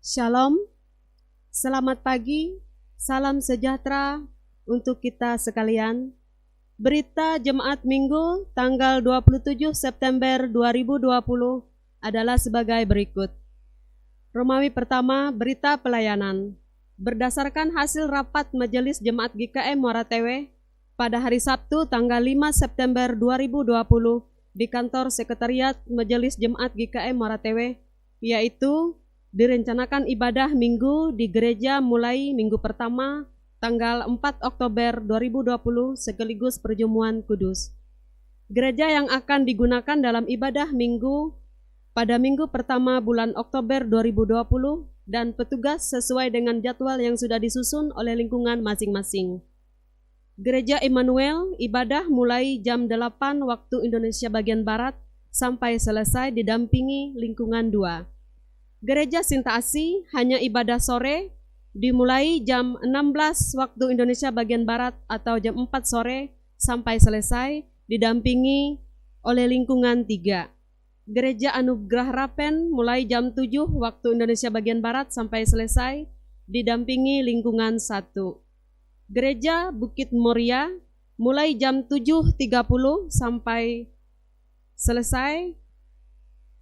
Shalom, selamat pagi, salam sejahtera untuk kita sekalian. Berita Jemaat Minggu tanggal 27 September 2020 adalah sebagai berikut. Romawi pertama, berita pelayanan. Berdasarkan hasil rapat Majelis Jemaat GKM Muara Tewe pada hari Sabtu tanggal 5 September 2020 di kantor Sekretariat Majelis Jemaat GKM Muara Tewe, yaitu direncanakan ibadah minggu di gereja mulai minggu pertama tanggal 4 Oktober 2020 sekaligus perjamuan kudus. Gereja yang akan digunakan dalam ibadah minggu pada minggu pertama bulan Oktober 2020 dan petugas sesuai dengan jadwal yang sudah disusun oleh lingkungan masing-masing. Gereja Immanuel ibadah mulai jam 8 waktu Indonesia bagian Barat sampai selesai didampingi lingkungan 2. Gereja Sinta Asih hanya ibadah sore dimulai jam 16 waktu Indonesia bagian Barat atau jam 4 sore sampai selesai didampingi oleh lingkungan 3. Gereja Anugerah Rapen mulai jam 7 waktu Indonesia bagian Barat sampai selesai didampingi lingkungan 1. Gereja Bukit Moria mulai jam 7.30 sampai selesai.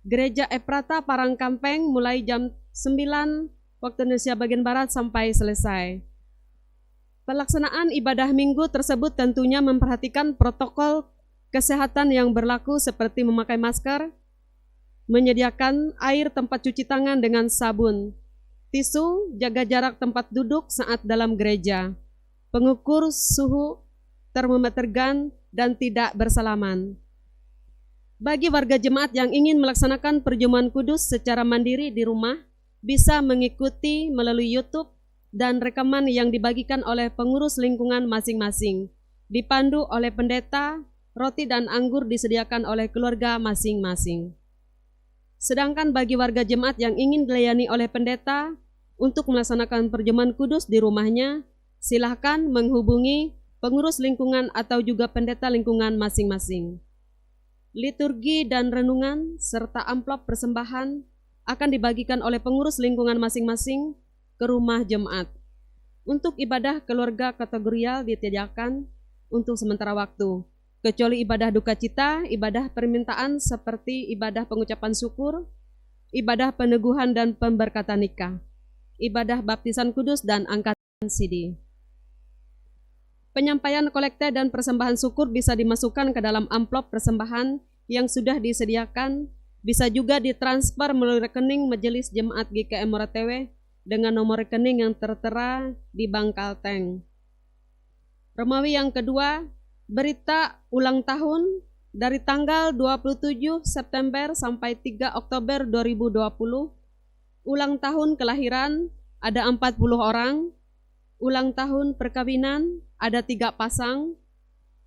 Gereja Efrata Parangkampeng mulai jam 9 waktu Indonesia bagian Barat sampai selesai. Pelaksanaan ibadah minggu tersebut tentunya memperhatikan protokol kesehatan yang berlaku seperti memakai masker, menyediakan air tempat cuci tangan dengan sabun, tisu, jaga jarak tempat duduk saat dalam gereja, pengukur suhu, termometer gun, dan tidak bersalaman. Bagi warga jemaat yang ingin melaksanakan perjamuan kudus secara mandiri di rumah, bisa mengikuti melalui YouTube dan rekaman yang dibagikan oleh pengurus lingkungan masing-masing. Dipandu oleh pendeta, roti dan anggur disediakan oleh keluarga masing-masing. Sedangkan bagi warga jemaat yang ingin dilayani oleh pendeta untuk melaksanakan perjamuan kudus di rumahnya, silahkan menghubungi pengurus lingkungan atau juga pendeta lingkungan masing-masing. Liturgi dan renungan serta amplop persembahan akan dibagikan oleh pengurus lingkungan masing-masing ke rumah jemaat. Untuk ibadah keluarga kategorial ditiadakan untuk sementara waktu, kecuali ibadah duka cita, ibadah permintaan seperti ibadah pengucapan syukur, ibadah peneguhan dan pemberkatan nikah, ibadah baptisan kudus dan angkatan CD. Penyampaian kolekte dan persembahan syukur bisa dimasukkan ke dalam amplop persembahan yang sudah disediakan, bisa juga ditransfer melalui rekening Majelis Jemaat GKM Muara Tewe dengan nomor rekening yang tertera di Bank Kalteng. Romawi yang kedua, berita ulang tahun dari tanggal 27 September sampai 3 Oktober 2020, ulang tahun kelahiran ada 40 orang, ulang tahun perkawinan ada 3 pasang.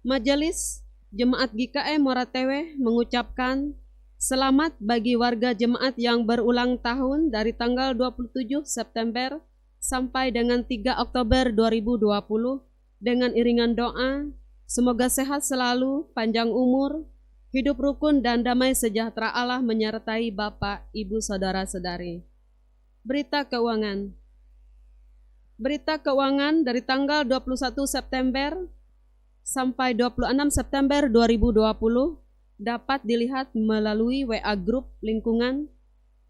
Majelis Jemaat GKM Muara Tewe mengucapkan selamat bagi warga jemaat yang berulang tahun dari tanggal 27 September sampai dengan 3 Oktober 2020 dengan iringan doa, semoga sehat selalu, panjang umur, hidup rukun dan damai sejahtera Allah menyertai Bapak, Ibu, Saudara-saudari. Berita keuangan. Berita keuangan dari tanggal 21 September sampai 26 September 2020 dapat dilihat melalui WA Group Lingkungan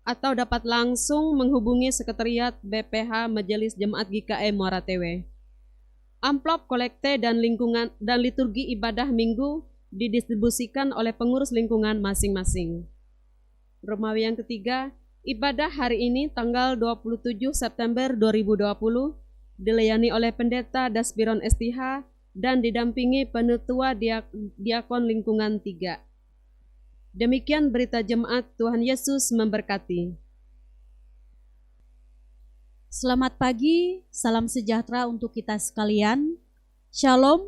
atau dapat langsung menghubungi Sekretariat BPH Majelis Jemaat GKM Muara Tewe. Amplop kolekte dan lingkungan dan liturgi ibadah minggu didistribusikan oleh pengurus lingkungan masing-masing. Romawi yang ketiga, ibadah hari ini tanggal 27 September 2020 dilayani oleh pendeta Dasbiron STH dan didampingi penetua diakon lingkungan 3. Demikian berita jemaat, Tuhan Yesus memberkati. Selamat pagi, salam sejahtera untuk kita sekalian. Shalom,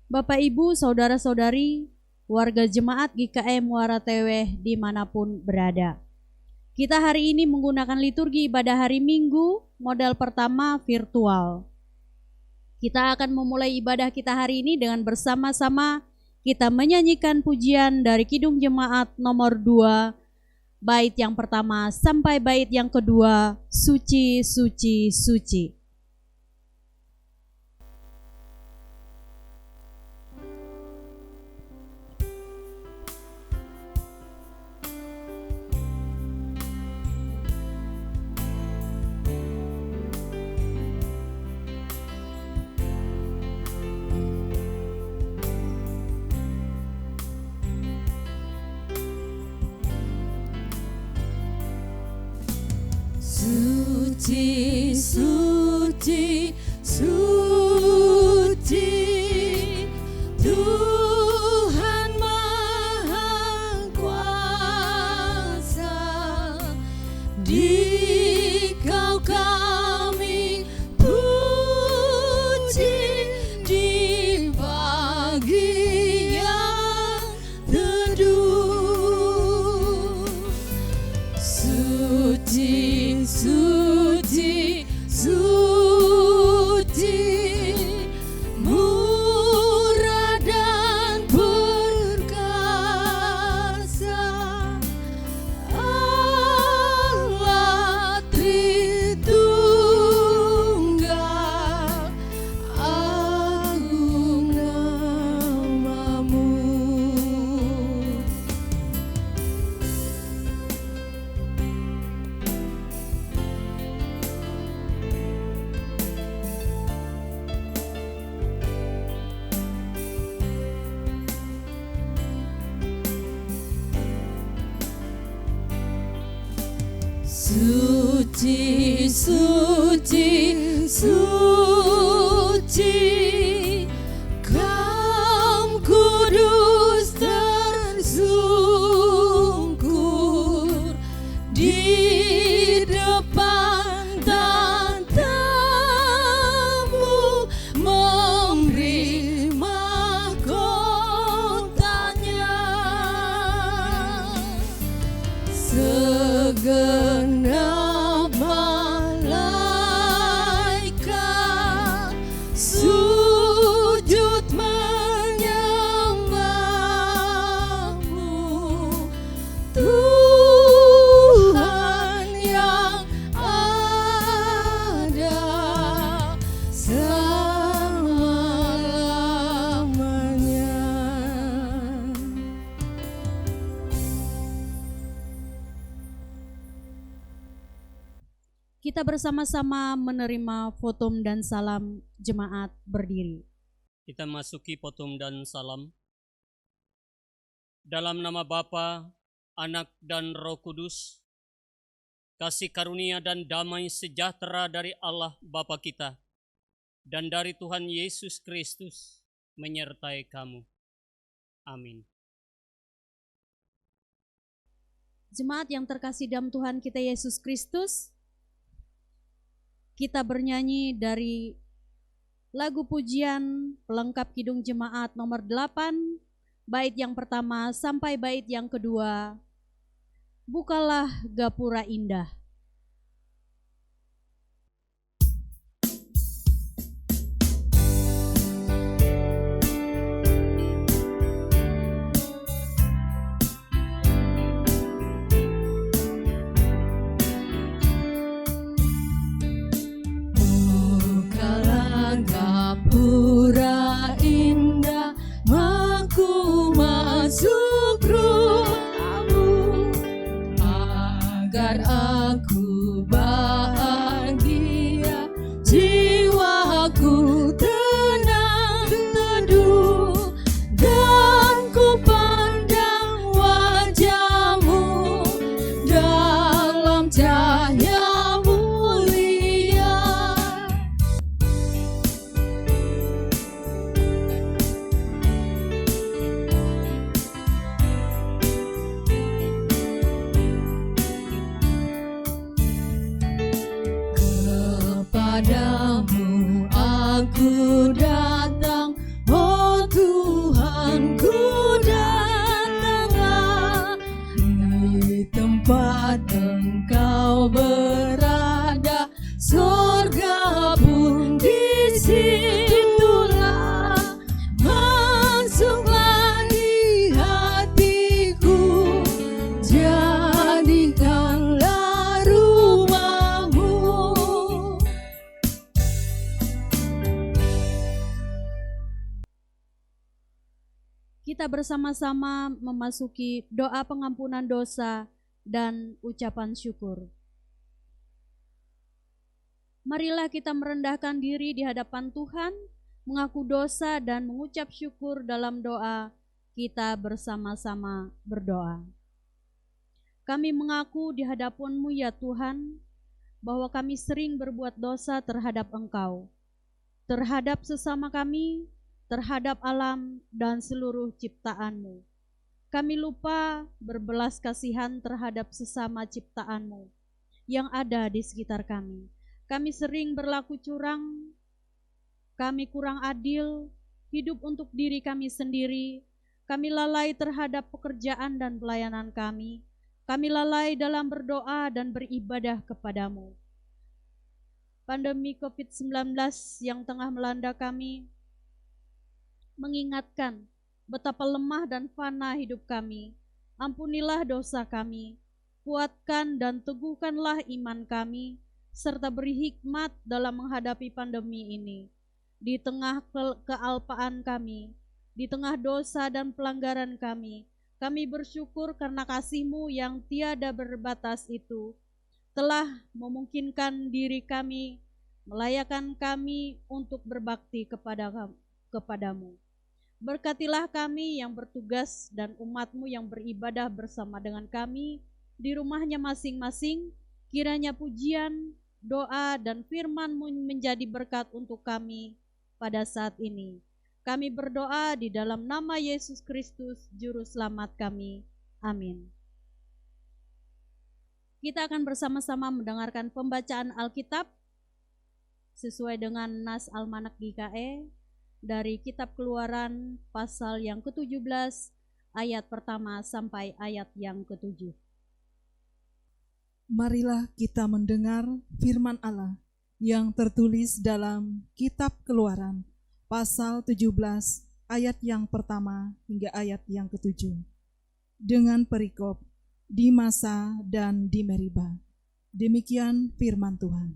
Bapak Ibu, Saudara-saudari, warga jemaat GKM Muara Tewe dimanapun berada. Kita hari ini menggunakan liturgi ibadah hari Minggu, model pertama virtual. Kita akan memulai ibadah kita hari ini dengan bersama-sama kita menyanyikan pujian dari Kidung Jemaat nomor 2, bait yang pertama sampai bait yang kedua, suci, suci, suci. Suci, suci, suci, Tuhan Maha Kuasa. Dikau kami puji di pagi yang teduh. Suci, suci, suci, murah dan perkasa, Allah Tritunggal, agung namamu. Suci, suci, suci, Kam kudus tersungkur di depan tatamu, memberi mahkotanya. Segenap malaikat sujud menyembahmu, Tuhan yang ada selama-lamanya. Kita bersama-sama menerima fotum dan salam jemaat berdiri. Kita masuki fotum dan salam. Dalam nama Bapa, Anak dan Roh Kudus, kasih karunia dan damai sejahtera dari Allah Bapa kita dan dari Tuhan Yesus Kristus menyertai kamu. Amin. Jemaat yang terkasih dalam Tuhan kita Yesus Kristus, kita bernyanyi dari lagu pujian pelengkap Kidung Jemaat nomor 8, bait yang pertama sampai bait yang kedua, Bukalah Gapura Indah. Bukalah gapura indah, aku masuk rumahmu, agar aku bahagia, jiwaku tenang teduh, dan ku pandang wajahmu dalam cahaya mulia. Kepadamu aku datang, oh Tuhanku datanglah, di tempat Engkau berada, sorga pun di situlah, masuklah di hatiku, jadi kita bersama-sama memasuki doa pengampunan dosa dan ucapan syukur. Marilah kita merendahkan diri di hadapan Tuhan, mengaku dosa dan mengucap syukur dalam doa. Kita bersama-sama berdoa. Kami mengaku di hadapan-Mu ya Tuhan, bahwa kami sering berbuat dosa terhadap Engkau, terhadap sesama kami, terhadap alam dan seluruh ciptaan-Mu. Kami lupa berbelas kasihan terhadap sesama ciptaan-Mu yang ada di sekitar kami. Kami sering berlaku curang, kami kurang adil, hidup untuk diri kami sendiri, kami lalai terhadap pekerjaan dan pelayanan kami, kami lalai dalam berdoa dan beribadah kepadamu. Pandemi COVID-19 yang tengah melanda kami mengingatkan betapa lemah dan fana hidup kami. Ampunilah dosa kami, kuatkan dan teguhkanlah iman kami, serta beri hikmat dalam menghadapi pandemi ini. Di tengah kealpaan kami, di tengah dosa dan pelanggaran kami bersyukur karena kasih-Mu yang tiada berbatas itu telah memungkinkan diri kami, melayakkan kami untuk berbakti kepadamu. Berkatilah kami yang bertugas dan umat-Mu yang beribadah bersama dengan kami di rumahnya masing-masing. Kiranya pujian, doa, dan firman-Mu menjadi berkat untuk kami pada saat ini. Kami berdoa di dalam nama Yesus Kristus, Juru Selamat kami. Amin. Kita akan bersama-sama mendengarkan pembacaan Alkitab sesuai dengan Nas Almanak GKE dari Kitab Keluaran pasal yang ke-17 ayat pertama sampai ayat yang ke-7. Marilah kita mendengar firman Allah yang tertulis dalam Kitab Keluaran pasal 17 ayat yang pertama hingga ayat yang ke-7. Dengan perikop di Masa dan di Meriba. Demikian firman Tuhan.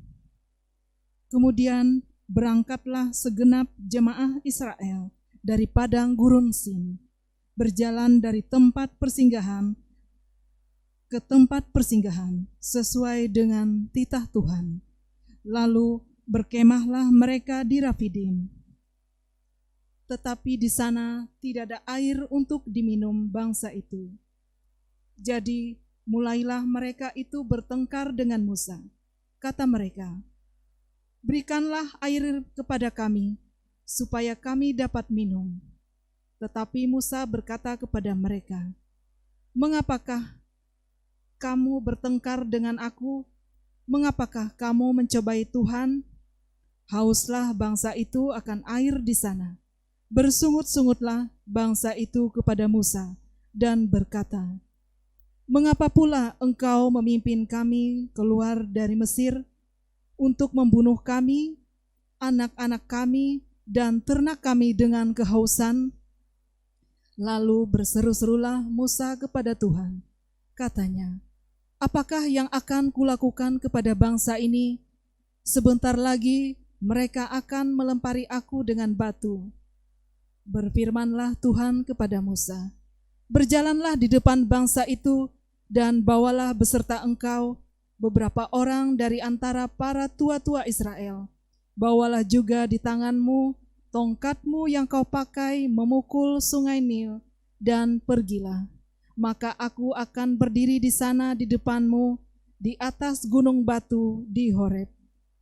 Kemudian berangkatlah segenap jemaah Israel dari padang gurun Sin, berjalan dari tempat persinggahan ke tempat persinggahan sesuai dengan titah Tuhan. Lalu berkemahlah mereka di Rafidim. Tetapi di sana tidak ada air untuk diminum bangsa itu. Jadi mulailah mereka itu bertengkar dengan Musa. Kata mereka, "Berikanlah air kepada kami, supaya kami dapat minum." Tetapi Musa berkata kepada mereka, "Mengapakah kamu bertengkar dengan aku? Mengapakah kamu mencobai Tuhan? Hauslah bangsa itu akan air di sana." Bersungut-sungutlah bangsa itu kepada Musa dan berkata, "Mengapa pula engkau memimpin kami keluar dari Mesir untuk membunuh kami, anak-anak kami, dan ternak kami dengan kehausan?" Lalu berseru-serulah Musa kepada Tuhan. Katanya, "Apakah yang akan kulakukan kepada bangsa ini? Sebentar lagi mereka akan melempari aku dengan batu." Berfirmanlah Tuhan kepada Musa, "Berjalanlah di depan bangsa itu dan bawalah beserta engkau beberapa orang dari antara para tua-tua Israel. Bawalah juga di tanganmu tongkatmu yang kau pakai memukul sungai Nil, dan pergilah. Maka aku akan berdiri di sana di depanmu, di atas gunung batu di Horeb.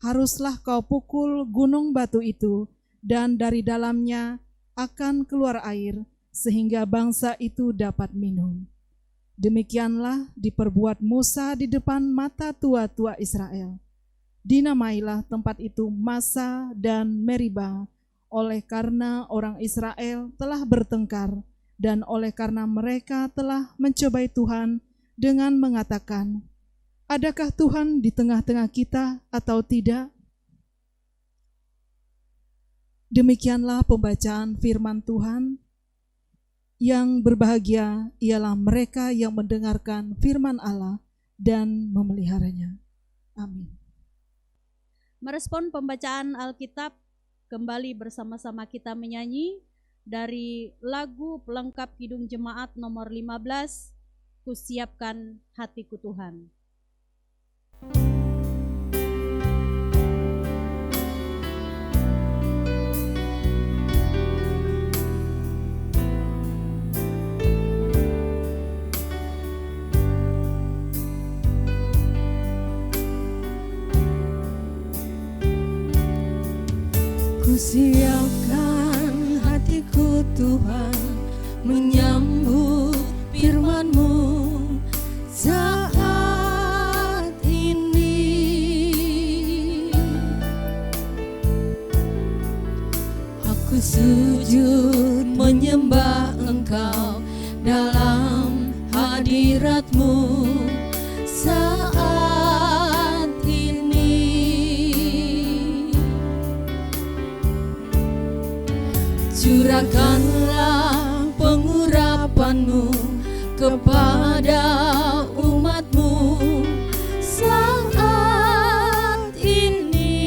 Haruslah kau pukul gunung batu itu, dan dari dalamnya akan keluar air, sehingga bangsa itu dapat minum." Demikianlah diperbuat Musa di depan mata tua-tua Israel. Dinamailah tempat itu Masa dan Meriba, oleh karena orang Israel telah bertengkar, dan oleh karena mereka telah mencobai Tuhan dengan mengatakan, "Adakah Tuhan di tengah-tengah kita atau tidak?" Demikianlah pembacaan firman Tuhan. Yang berbahagia ialah mereka yang mendengarkan firman Allah dan memeliharanya. Amin. Merespon pembacaan Alkitab, kembali bersama-sama kita menyanyi dari lagu pelengkap Kidung Jemaat nomor 15, Kusiapkan Hatiku Tuhan. Kusiapkan hatiku Tuhan menyambut firman-Mu saat ini. Aku sujud menyembah Engkau dalam hadirat-Mu saat ini. Curahkanlah pengurapan-Mu kepada umat-Mu saat ini.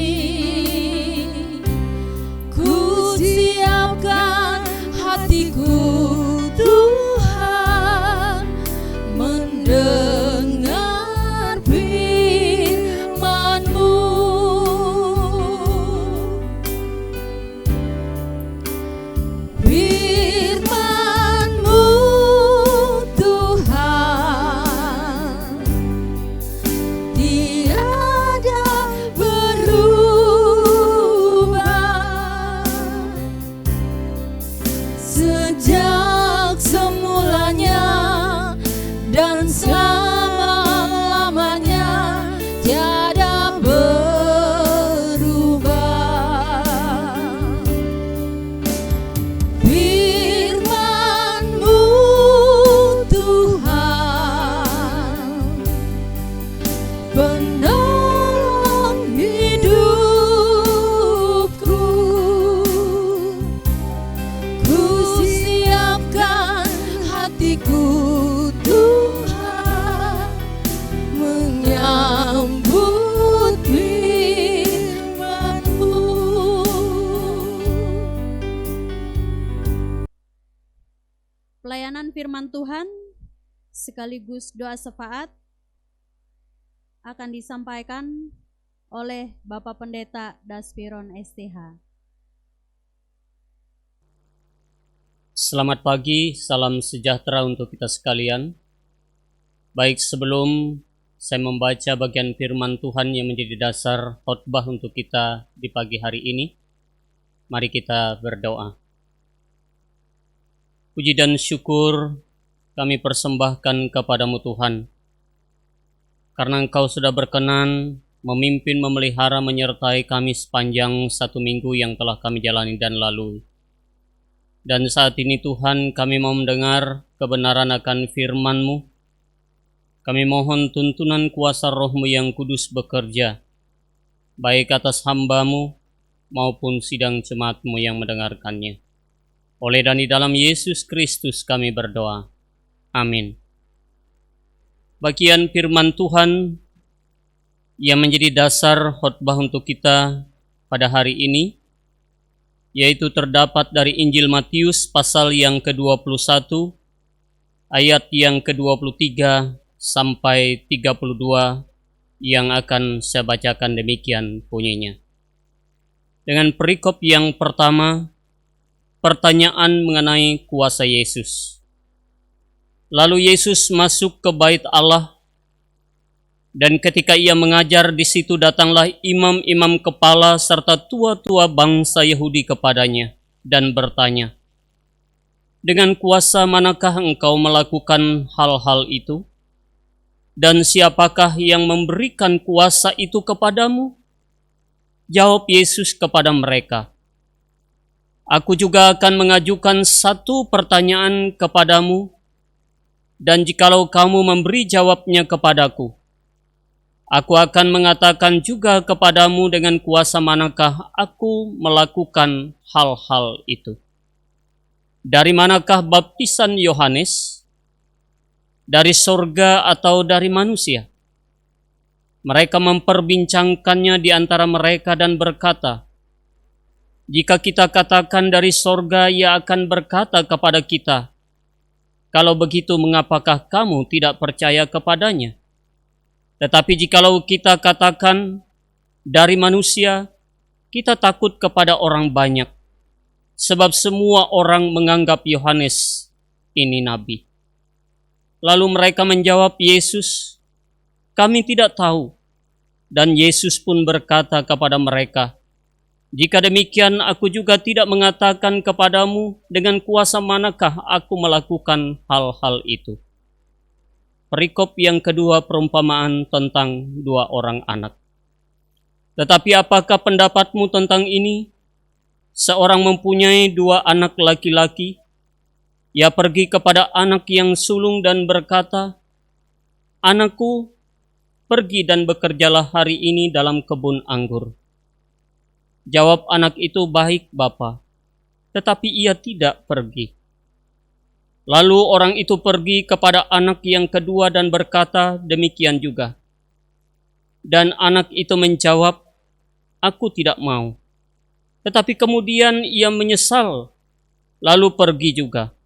Ku siapkan hatiku Tuhan mendengar firman-Mu. Firman-Mu Tuhan tiada berubah, sejak semulanya dan selama-lamanya tiada berubah. Firman-Mu Tuhan penolong hidupku. Ku siapkan hatiku Tuhan menyambut firman-Mu. Pelayanan firman Tuhan sekaligus doa syafaat akan disampaikan oleh Bapak Pendeta Daspiron STH. Selamat pagi, salam sejahtera untuk kita sekalian. Baik, sebelum saya membaca bagian firman Tuhan yang menjadi dasar khotbah untuk kita di pagi hari ini, mari kita berdoa. Puji dan syukur kami persembahkan kepadamu Tuhan, karena Engkau sudah berkenan memimpin, memelihara, menyertai kami sepanjang 1 minggu yang telah kami jalani dan lalui. Dan saat ini Tuhan, kami mau mendengar kebenaran akan firman-Mu. Kami mohon tuntunan kuasa Roh-Mu yang kudus bekerja, baik atas hamba-Mu maupun sidang jemaat-Mu yang mendengarkannya. Oleh dan di dalam Yesus Kristus kami berdoa. Amin. Bagian firman Tuhan yang menjadi dasar khotbah untuk kita pada hari ini, yaitu terdapat dari Injil Matius pasal yang ke-21, ayat yang ke-23 sampai 32, yang akan saya bacakan demikian bunyinya. Dengan perikop yang pertama, pertanyaan mengenai kuasa Yesus. Lalu Yesus masuk ke bait Allah, dan ketika ia mengajar di situ datanglah imam-imam kepala serta tua-tua bangsa Yahudi kepadanya dan bertanya, "Dengan kuasa manakah engkau melakukan hal-hal itu? Dan siapakah yang memberikan kuasa itu kepadamu?" Jawab Yesus kepada mereka, "Aku juga akan mengajukan satu pertanyaan kepadamu, dan jikalau kamu memberi jawabnya kepadaku, aku akan mengatakan juga kepadamu dengan kuasa manakah aku melakukan hal-hal itu. Dari manakah baptisan Yohanes? Dari sorga atau dari manusia?" Mereka memperbincangkannya di antara mereka dan berkata, Jika kita katakan dari sorga, Ia akan berkata kepada kita, "Kalau begitu, mengapakah kamu tidak percaya kepadanya?" Tetapi jikalau kita katakan dari manusia, kita takut kepada orang banyak, sebab semua orang menganggap Yohanes ini nabi. Lalu mereka menjawab Yesus, "Kami tidak tahu." Dan Yesus pun berkata kepada mereka, "Jika demikian, aku juga tidak mengatakan kepadamu dengan kuasa manakah aku melakukan hal-hal itu." Perikop yang kedua, perumpamaan tentang 2 orang anak. Tetapi apakah pendapatmu tentang ini? Seorang mempunyai 2 anak laki-laki. Ia pergi kepada anak yang sulung dan berkata, "Anakku, pergi dan bekerjalah hari ini dalam kebun anggur." Jawab anak itu, "Baik, Bapa," tetapi ia tidak pergi. Lalu orang itu pergi kepada anak yang kedua dan berkata demikian juga. Dan anak itu menjawab, "Aku tidak mau." Tetapi kemudian ia menyesal, lalu pergi juga.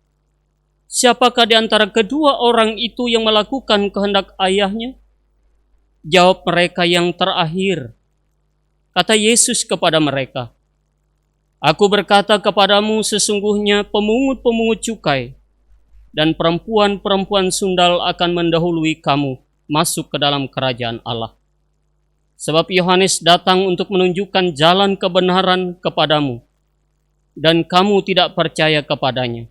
Siapakah di antara kedua orang itu yang melakukan kehendak ayahnya? Jawab mereka, "Yang terakhir." Kata Yesus kepada mereka, "Aku berkata kepadamu, sesungguhnya pemungut-pemungut cukai dan perempuan-perempuan sundal akan mendahului kamu masuk ke dalam kerajaan Allah. Sebab Yohanes datang untuk menunjukkan jalan kebenaran kepadamu, dan kamu tidak percaya kepadanya.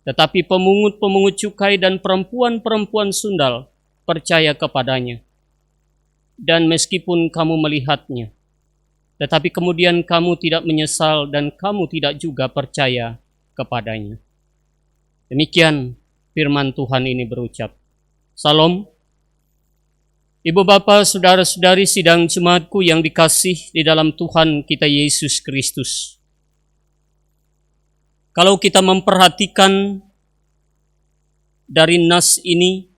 Tetapi pemungut-pemungut cukai dan perempuan-perempuan sundal percaya kepadanya. Dan meskipun kamu melihatnya, tetapi kemudian kamu tidak menyesal dan kamu tidak juga percaya kepadanya." Demikian firman Tuhan ini berucap. Salam. Ibu bapa, saudara-saudari sidang jemaatku yang dikasih di dalam Tuhan kita Yesus Kristus. Kalau kita memperhatikan dari nas ini,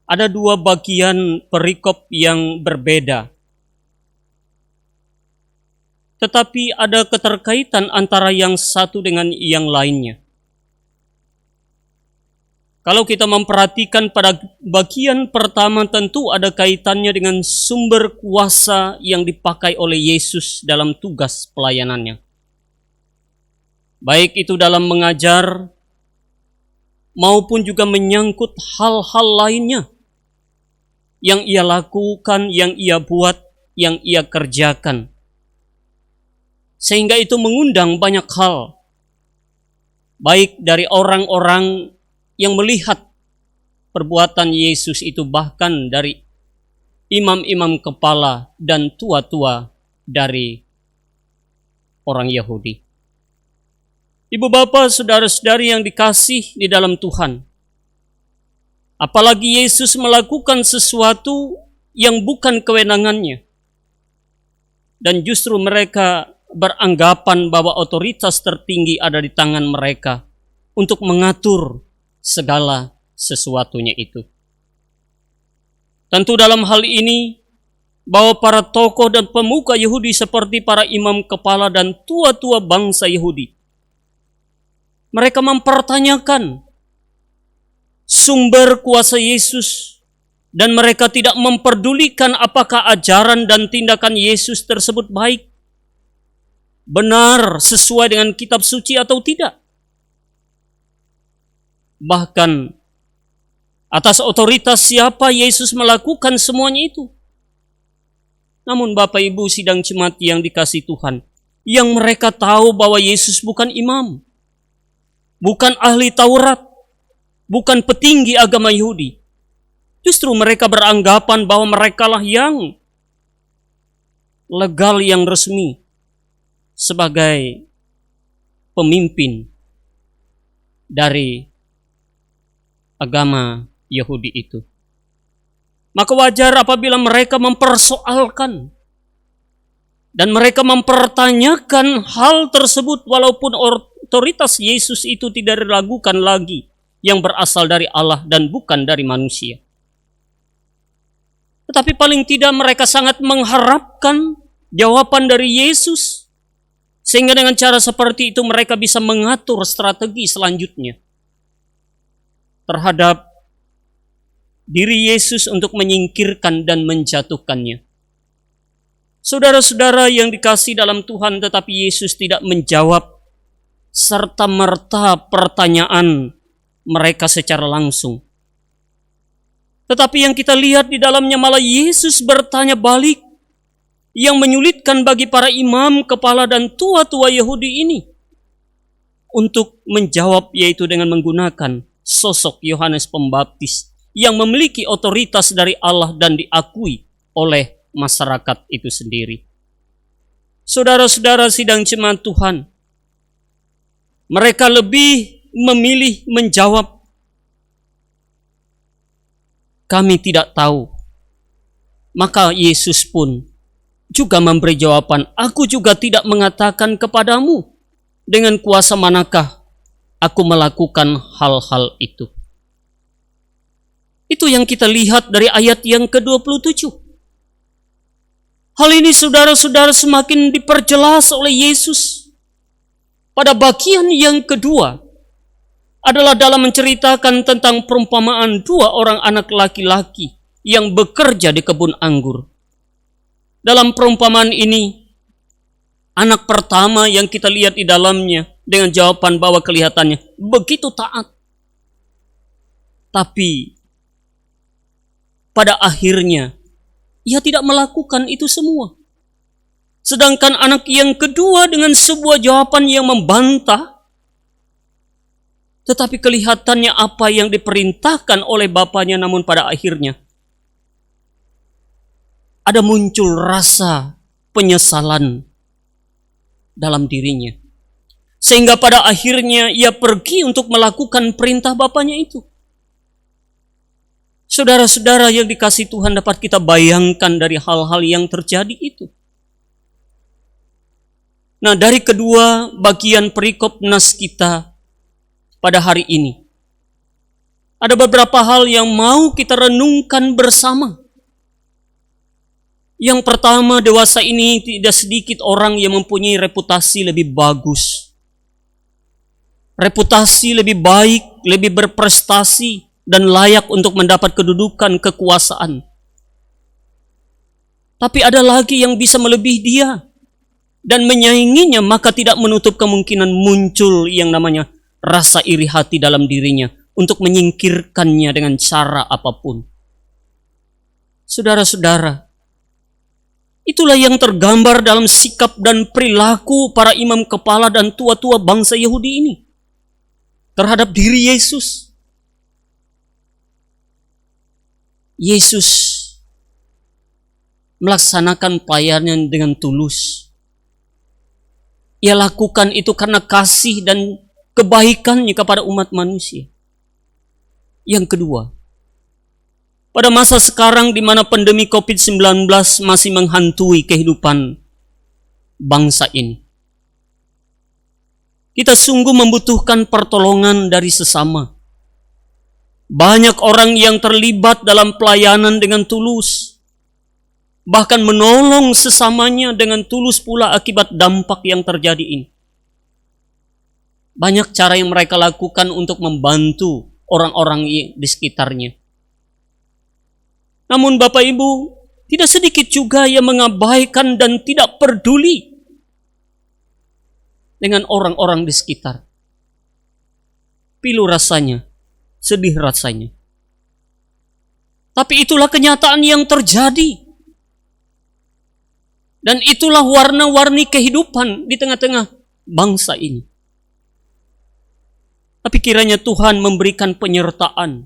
ada 2 bagian perikop yang berbeda. Tetapi ada keterkaitan antara yang satu dengan yang lainnya. Kalau kita memperhatikan pada bagian pertama, tentu ada kaitannya dengan sumber kuasa yang dipakai oleh Yesus dalam tugas pelayanannya. Baik itu dalam mengajar, maupun juga menyangkut hal-hal lainnya yang ia lakukan, yang ia buat, yang ia kerjakan. Sehingga itu mengundang banyak hal, baik dari orang-orang yang melihat perbuatan Yesus itu, bahkan dari imam-imam kepala dan tua-tua dari orang Yahudi. Ibu bapa, saudara-saudari yang dikasih di dalam Tuhan, apalagi Yesus melakukan sesuatu yang bukan kewenangannya, dan justru mereka beranggapan bahwa otoritas tertinggi ada di tangan mereka untuk mengatur segala sesuatunya itu. Tentu dalam hal ini, bahwa para tokoh dan pemuka Yahudi seperti para imam kepala dan tua-tua bangsa Yahudi, mereka mempertanyakan sumber kuasa Yesus, dan mereka tidak memperdulikan apakah ajaran dan tindakan Yesus tersebut baik, benar, sesuai dengan kitab suci atau tidak. Bahkan atas otoritas siapa Yesus melakukan semuanya itu. Namun Bapak Ibu sidang jemaat yang dikasih Tuhan, yang mereka tahu bahwa Yesus bukan imam, bukan ahli Taurat, bukan petinggi agama Yahudi. Justru mereka beranggapan bahwa merekalah yang legal, yang resmi sebagai pemimpin dari agama Yahudi itu. Maka wajar apabila mereka mempersoalkan dan mereka mempertanyakan hal tersebut, walaupun otoritas Yesus itu tidak diragukan lagi, yang berasal dari Allah dan bukan dari manusia. Tetapi paling tidak mereka sangat mengharapkan jawaban dari Yesus Sehingga dengan cara seperti itu mereka bisa mengatur strategi selanjutnya terhadap diri Yesus untuk menyingkirkan dan menjatuhkannya. Saudara-saudara yang dikasihi dalam Tuhan, tetapi Yesus tidak menjawab serta-merta pertanyaan mereka secara langsung. Tetapi yang kita lihat di dalamnya malah Yesus bertanya balik, yang menyulitkan bagi para imam, kepala dan tua-tua Yahudi ini untuk menjawab, yaitu dengan menggunakan sosok Yohanes Pembaptis yang memiliki otoritas dari Allah dan diakui oleh masyarakat itu sendiri. Saudara-saudara sidang jemaat Tuhan, mereka lebih memilih menjawab, kami tidak tahu. Maka Yesus pun juga memberi jawaban, aku juga tidak mengatakan kepadamu dengan kuasa manakah aku melakukan hal-hal itu. Itu yang kita lihat dari ayat yang ke-27. Hal ini saudara-saudara semakin diperjelas oleh Yesus pada bagian yang kedua, adalah dalam menceritakan tentang perumpamaan dua orang anak laki-laki yang bekerja di kebun anggur. Dalam perumpamaan ini, anak pertama yang kita lihat di dalamnya dengan jawaban bahwa kelihatannya begitu taat. Tapi pada akhirnya ia tidak melakukan itu semua. Sedangkan anak yang kedua dengan sebuah jawaban yang membantah, tetapi kelihatannya apa yang diperintahkan oleh bapaknya, namun pada akhirnya ada muncul rasa penyesalan dalam dirinya. Sehingga pada akhirnya ia pergi untuk melakukan perintah bapaknya itu. Saudara-saudara yang dikasihi Tuhan, dapat kita bayangkan dari hal-hal yang terjadi itu. Nah, dari kedua bagian perikop nas kita pada hari ini, ada beberapa hal yang mau kita renungkan bersama. Yang pertama, dewasa ini tidak sedikit orang yang mempunyai reputasi lebih bagus, reputasi lebih baik, lebih berprestasi, dan layak untuk mendapat kedudukan kekuasaan. Tapi ada lagi yang bisa melebihi dia dan menyainginya, maka tidak menutup kemungkinan muncul yang namanya rasa iri hati dalam dirinya untuk menyingkirkannya dengan cara apapun. Saudara-saudara, itulah yang tergambar dalam sikap dan perilaku para imam kepala dan tua-tua bangsa Yahudi ini terhadap diri Yesus. Yesus melaksanakan pelayanan dengan tulus. Ia lakukan itu karena kasih dan kebaikannya kepada umat manusia. Yang kedua, pada masa sekarang di mana pandemi COVID-19 masih menghantui kehidupan bangsa ini, kita sungguh membutuhkan pertolongan dari sesama. Banyak orang yang terlibat dalam pelayanan dengan tulus, bahkan menolong sesamanya dengan tulus pula akibat dampak yang terjadi ini. Banyak cara yang mereka lakukan untuk membantu orang-orang di sekitarnya. Namun Bapak Ibu, tidak sedikit juga yang mengabaikan dan tidak peduli dengan orang-orang di sekitar. Pilu rasanya, sedih rasanya. Tapi itulah kenyataan yang terjadi. Dan itulah warna-warni kehidupan di tengah-tengah bangsa ini. Tapi kiranya Tuhan memberikan penyertaan,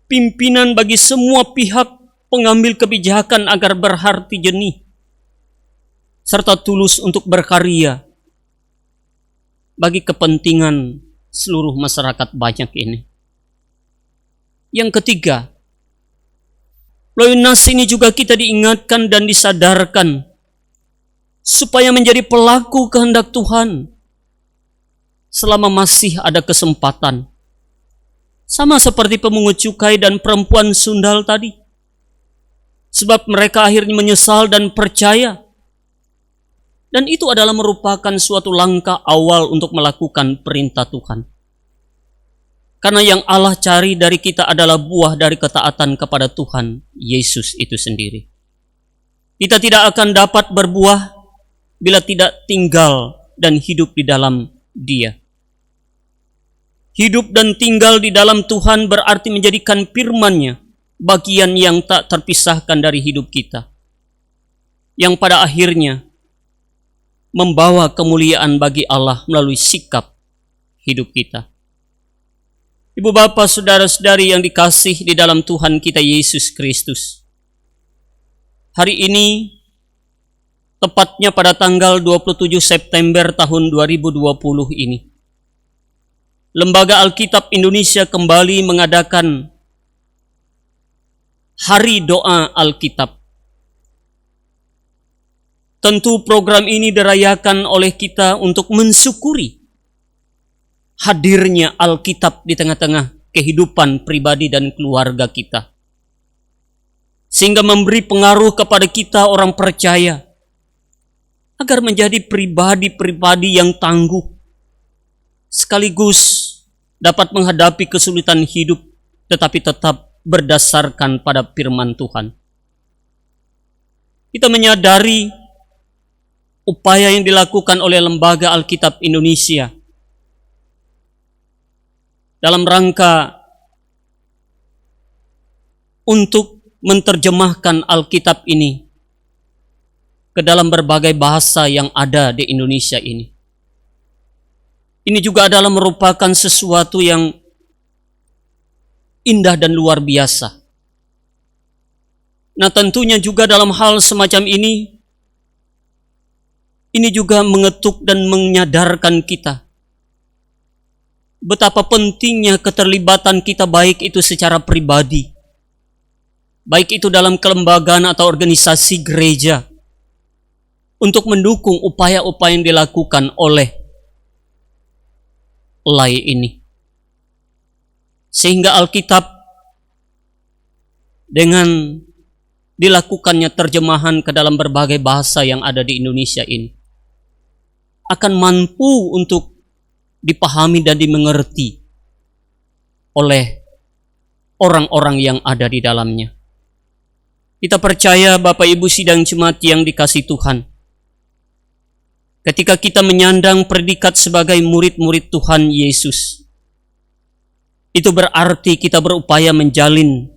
pimpinan bagi semua pihak pengambil kebijakan agar berhati jernih, serta tulus untuk berkarya bagi kepentingan seluruh masyarakat banyak ini. Yang ketiga, melalui nas ini juga kita diingatkan dan disadarkan supaya menjadi pelaku kehendak Tuhan selama masih ada kesempatan. Sama seperti pemungut cukai dan perempuan sundal tadi. Sebab mereka akhirnya menyesal dan percaya Dan itu adalah merupakan suatu langkah awal untuk melakukan perintah Tuhan. Karena yang Allah cari dari kita adalah buah dari ketaatan kepada Tuhan Yesus itu sendiri. Kita tidak akan dapat berbuah bila tidak tinggal dan hidup di dalam Dia. Hidup dan tinggal di dalam Tuhan berarti menjadikan firman-Nya bagian yang tak terpisahkan dari hidup kita, yang pada akhirnya membawa kemuliaan bagi Allah melalui sikap hidup kita. Ibu bapak, saudara-saudari yang dikasih di dalam Tuhan kita Yesus Kristus, hari ini, tepatnya pada tanggal 27 September tahun 2020 ini, Lembaga Alkitab Indonesia kembali mengadakan Hari Doa Alkitab. Tentu program ini dirayakan oleh kita untuk mensyukuri hadirnya Alkitab di tengah-tengah kehidupan pribadi dan keluarga kita. Sehingga memberi pengaruh kepada kita orang percaya agar menjadi pribadi-pribadi yang tangguh, sekaligus dapat menghadapi kesulitan hidup tetapi tetap berdasarkan pada firman Tuhan. Kita menyadari upaya yang dilakukan oleh Lembaga Alkitab Indonesia dalam rangka untuk menerjemahkan Alkitab ini ke dalam berbagai bahasa yang ada di Indonesia ini. Ini juga adalah merupakan sesuatu yang indah dan luar biasa. Nah, tentunya juga dalam hal semacam ini juga mengetuk dan menyadarkan kita betapa pentingnya keterlibatan kita, baik itu secara pribadi, baik itu dalam kelembagaan atau organisasi gereja, untuk mendukung upaya-upaya yang dilakukan oleh LAI ini. Sehingga Alkitab dengan dilakukannya terjemahan ke dalam berbagai bahasa yang ada di Indonesia ini akan mampu untuk dipahami dan dimengerti oleh orang-orang yang ada di dalamnya. Kita percaya Bapak Ibu sidang jemaat yang dikasihi Tuhan, ketika kita menyandang predikat sebagai murid-murid Tuhan Yesus, itu berarti kita berupaya menjalin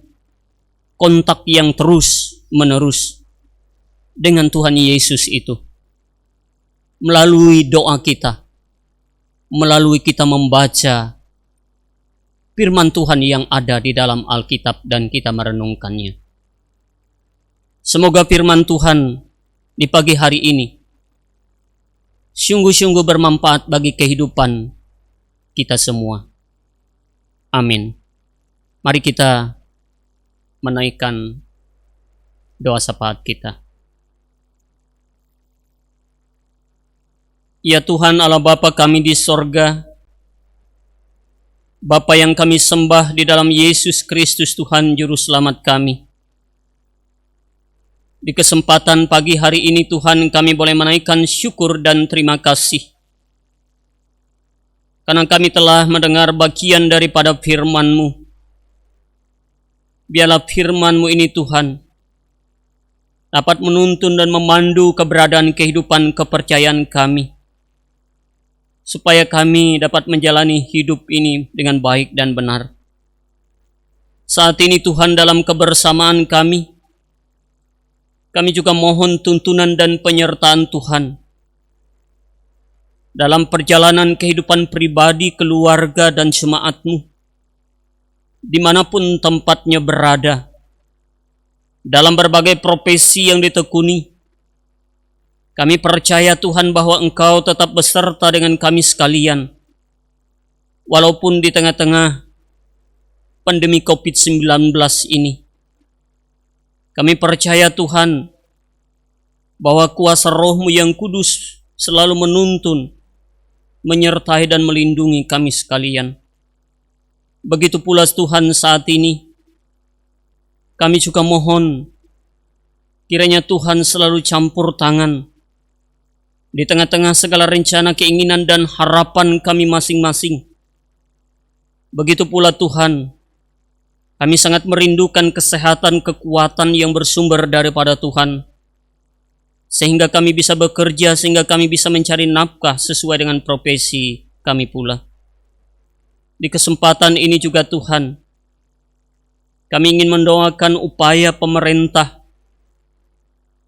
kontak yang terus-menerus dengan Tuhan Yesus itu. Melalui doa kita, melalui kita membaca firman Tuhan yang ada di dalam Alkitab dan kita merenungkannya. Semoga firman Tuhan di pagi hari ini sungguh-sungguh bermanfaat bagi kehidupan kita semua. Amin. Mari kita menaikkan doa syafaat kita. Ya Tuhan Allah Bapa kami di sorga, Bapa yang kami sembah di dalam Yesus Kristus Tuhan Juru Selamat kami. Di kesempatan pagi hari ini Tuhan kami boleh menaikkan syukur dan terima kasih, karena kami telah mendengar bagian daripada firman-Mu. Biarlah firman-Mu ini Tuhan dapat menuntun dan memandu keberadaan kehidupan kepercayaan kami, supaya kami dapat menjalani hidup ini dengan baik dan benar. Saat ini Tuhan dalam kebersamaan kami juga mohon tuntunan dan penyertaan Tuhan dalam perjalanan kehidupan pribadi, keluarga, dan jemaat-Mu, dimanapun tempatnya berada, dalam berbagai profesi yang ditekuni. Kami percaya Tuhan bahwa Engkau tetap beserta dengan kami sekalian, walaupun di tengah-tengah pandemi COVID-19 ini. Kami percaya Tuhan bahwa kuasa Roh-Mu yang kudus selalu menuntun, menyertai dan melindungi kami sekalian. Begitu pula Tuhan saat ini, kami juga mohon kiranya Tuhan selalu campur tangan Di tengah-tengah segala rencana, keinginan, dan harapan kami masing-masing. Begitu pula Tuhan, kami sangat merindukan kesehatan, kekuatan yang bersumber daripada Tuhan. Sehingga kami bisa bekerja, sehingga kami bisa mencari nafkah sesuai dengan profesi kami pula. Di kesempatan ini juga Tuhan, kami ingin mendoakan upaya pemerintah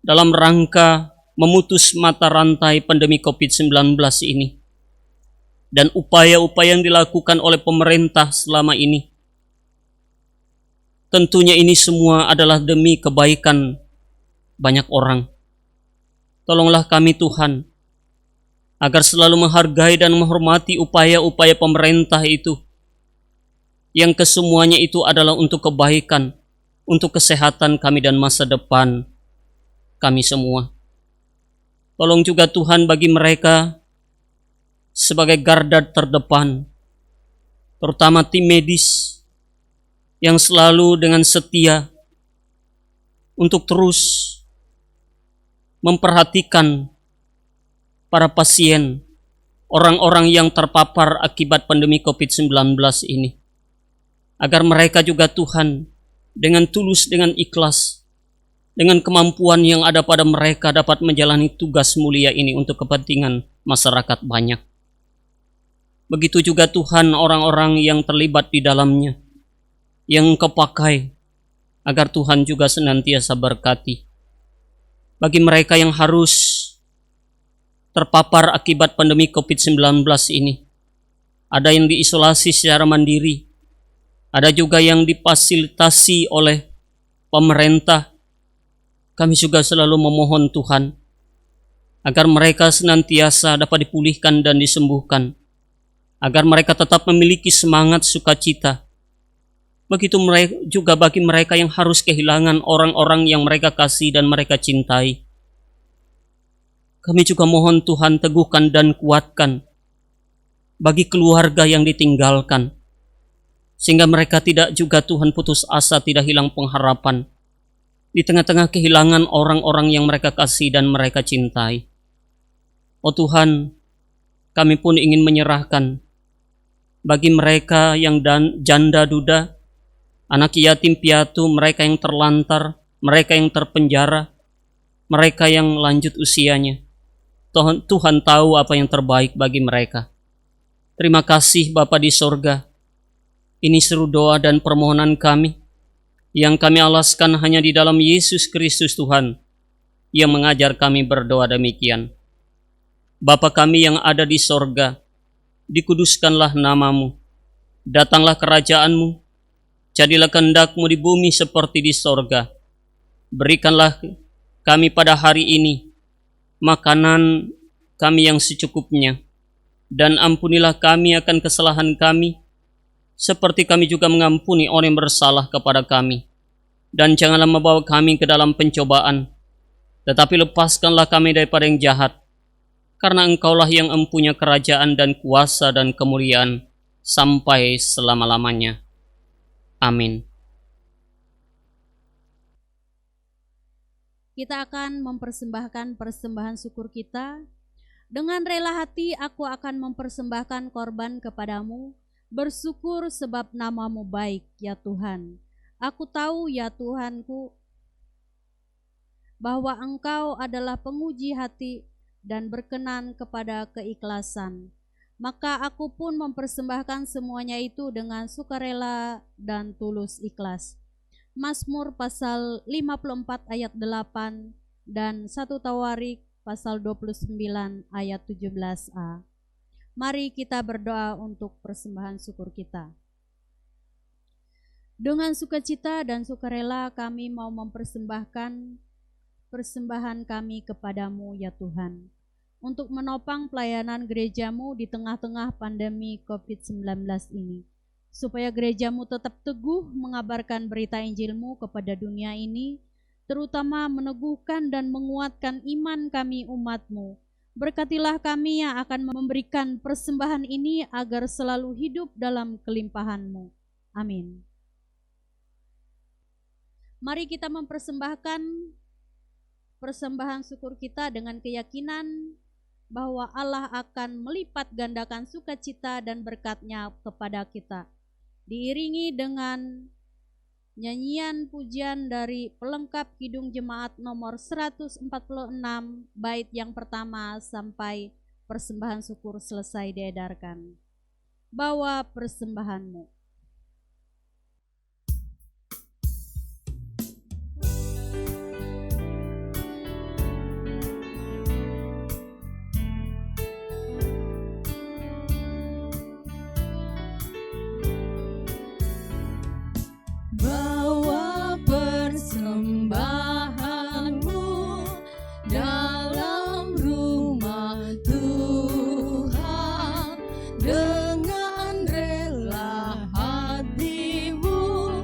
dalam rangka memutus mata rantai pandemi COVID-19 ini. Dan upaya-upaya yang dilakukan oleh pemerintah selama ini. Tentunya ini semua adalah demi kebaikan banyak orang. Tolonglah kami Tuhan, agar selalu menghargai dan menghormati upaya-upaya pemerintah itu, yang kesemuanya itu adalah untuk kebaikan, untuk kesehatan kami dan masa depan kami semua. Tolong juga Tuhan bagi mereka sebagai garda terdepan, terutama tim medis yang selalu dengan setia untuk terus memperhatikan para pasien, orang-orang yang terpapar akibat pandemi COVID-19 ini. Agar mereka juga Tuhan dengan tulus, dengan ikhlas, dengan kemampuan yang ada pada mereka dapat menjalani tugas mulia ini untuk kepentingan masyarakat banyak. Begitu juga Tuhan orang-orang yang terlibat di dalamnya, yang Engkau pakai, agar Tuhan juga senantiasa berkati. Bagi mereka yang harus terpapar akibat pandemi COVID-19 ini, ada yang diisolasi secara mandiri, ada juga yang difasilitasi oleh pemerintah. Kami juga selalu memohon Tuhan, agar mereka senantiasa dapat dipulihkan dan disembuhkan, agar mereka tetap memiliki semangat sukacita. Begitu juga bagi mereka yang harus kehilangan orang-orang yang mereka kasih dan mereka cintai. Kami juga mohon Tuhan teguhkan dan kuatkan bagi keluarga yang ditinggalkan, sehingga mereka tidak juga Tuhan putus asa, tidak hilang pengharapan di tengah-tengah kehilangan orang-orang yang mereka kasih dan mereka cintai. Oh Tuhan, kami pun ingin menyerahkan bagi mereka yang janda duda, anak yatim piatu, mereka yang terlantar, mereka yang terpenjara, mereka yang lanjut usianya. Tuhan tahu apa yang terbaik bagi mereka. Terima kasih Bapa di sorga. Ini seru doa dan permohonan kami, yang kami alaskan hanya di dalam Yesus Kristus Tuhan, yang mengajar kami berdoa demikian. Bapa kami yang ada di sorga, dikuduskanlah namamu, datanglah kerajaanmu, jadilah kehendak-Mu di bumi seperti di sorga. Berikanlah kami pada hari ini makanan kami yang secukupnya, dan ampunilah kami akan kesalahan kami, seperti kami juga mengampuni orang yang bersalah kepada kami. Dan janganlah membawa kami ke dalam pencobaan, tetapi lepaskanlah kami daripada yang jahat, karena Engkaulah yang empunya kerajaan dan kuasa dan kemuliaan sampai selama-lamanya. Amin. Kita akan mempersembahkan persembahan syukur kita. Dengan rela hati aku akan mempersembahkan korban kepadamu, bersyukur sebab namamu baik, ya Tuhan. Aku tahu, ya Tuhanku, bahwa Engkau adalah penguji hati dan berkenan kepada keikhlasan. Maka aku pun mempersembahkan semuanya itu dengan sukarela dan tulus ikhlas. Mazmur pasal 54 ayat 8 dan 1 Tawarik pasal 29 ayat 17a. Mari kita berdoa untuk persembahan syukur kita. Dengan sukacita dan sukarela kami mau mempersembahkan persembahan kami kepadamu, ya Tuhan, untuk menopang pelayanan gerejamu di tengah-tengah pandemi COVID-19 ini, supaya gerejamu tetap teguh mengabarkan berita Injilmu kepada dunia ini, terutama meneguhkan dan menguatkan iman kami umatmu. Berkatilah kami yang akan memberikan persembahan ini agar selalu hidup dalam kelimpahan-Mu. Amin. Mari kita mempersembahkan persembahan syukur kita dengan keyakinan bahwa Allah akan melipat gandakan sukacita dan berkat-Nya kepada kita. Diiringi dengan nyanyian pujian dari pelengkap Kidung Jemaat nomor 146, bait yang pertama sampai persembahan syukur selesai diedarkan. Bawa persembahanmu. Bawa persembahanmu dalam rumah Tuhan dengan rela hatimu,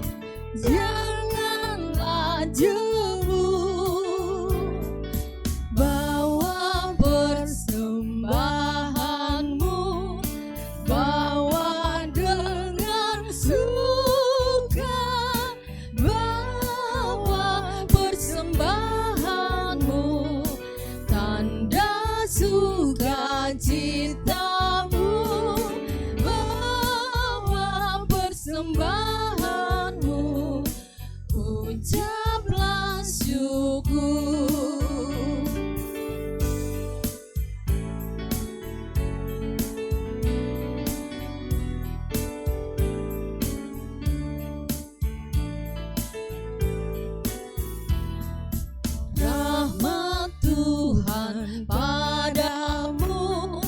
janganlah jemu. Bawa persembahanmu, bawa dengan suka, bawa persembahanmu, tanda sukacitamu, bawa persembahanmu, ucaplah syukur. Rahmat Tuhan padamu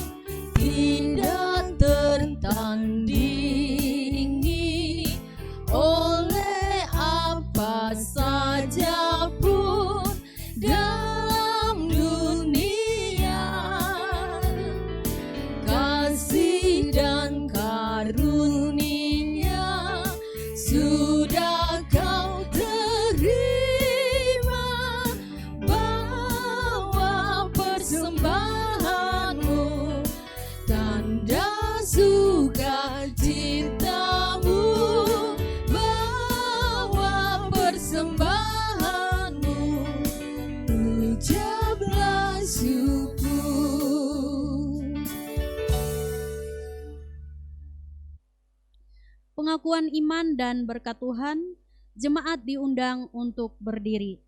tidak tertandingi oleh apa saja pun dalam dunia. Kasih dan karunia sudah kau terima. Bawa persembahanmu, tanda sukacitamu, bawa persembahanmu, ucaplah syukur. Pengakuan iman dan berkat Tuhan, jemaat diundang untuk berdiri.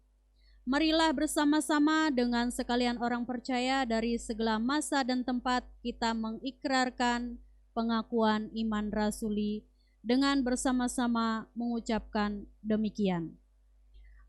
Marilah bersama-sama dengan sekalian orang percaya dari segala masa dan tempat kita mengikrarkan pengakuan iman rasuli dengan bersama-sama mengucapkan demikian.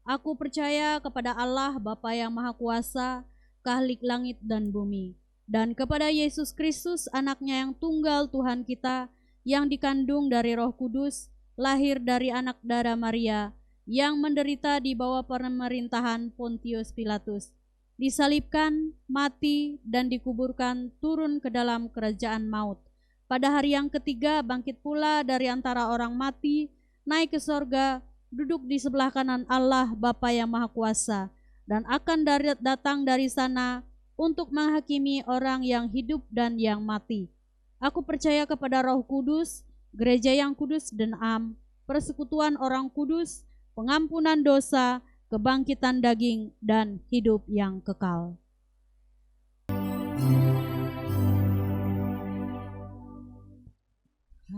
Aku percaya kepada Allah Bapa yang Maha Kuasa, Khalik langit dan bumi, dan kepada Yesus Kristus anaknya yang tunggal Tuhan kita, yang dikandung dari Roh Kudus, lahir dari anak darah Maria, yang menderita di bawah pemerintahan Pontius Pilatus, disalibkan, mati, dan dikuburkan, turun ke dalam kerajaan maut. Pada hari yang ketiga bangkit pula dari antara orang mati, naik ke sorga, duduk di sebelah kanan Allah Bapa yang Maha Kuasa, dan akan datang dari sana untuk menghakimi orang yang hidup dan yang mati. Aku percaya kepada Roh Kudus, gereja yang kudus dan am, persekutuan orang kudus, pengampunan dosa, kebangkitan daging, dan hidup yang kekal.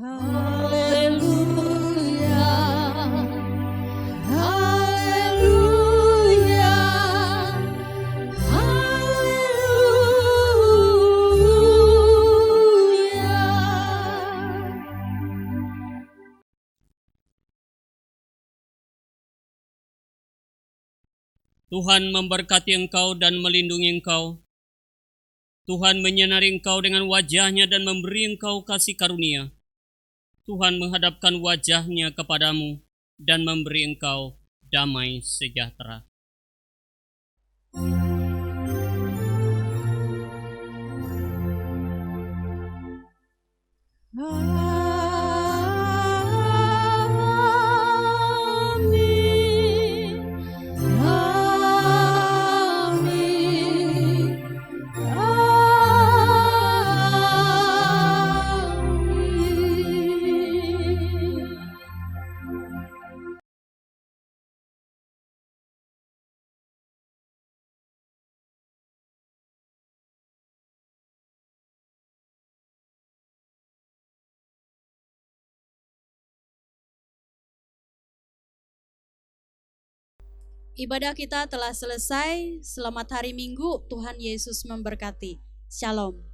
Haleluya, haleluya, haleluya. Tuhan memberkati engkau dan melindungi engkau. Tuhan menyinari engkau dengan wajah-Nya dan memberi engkau kasih karunia. Tuhan menghadapkan wajah-Nya kepadamu dan memberi engkau damai sejahtera. Ibadah kita telah selesai. Selamat hari Minggu. Tuhan Yesus memberkati. Shalom.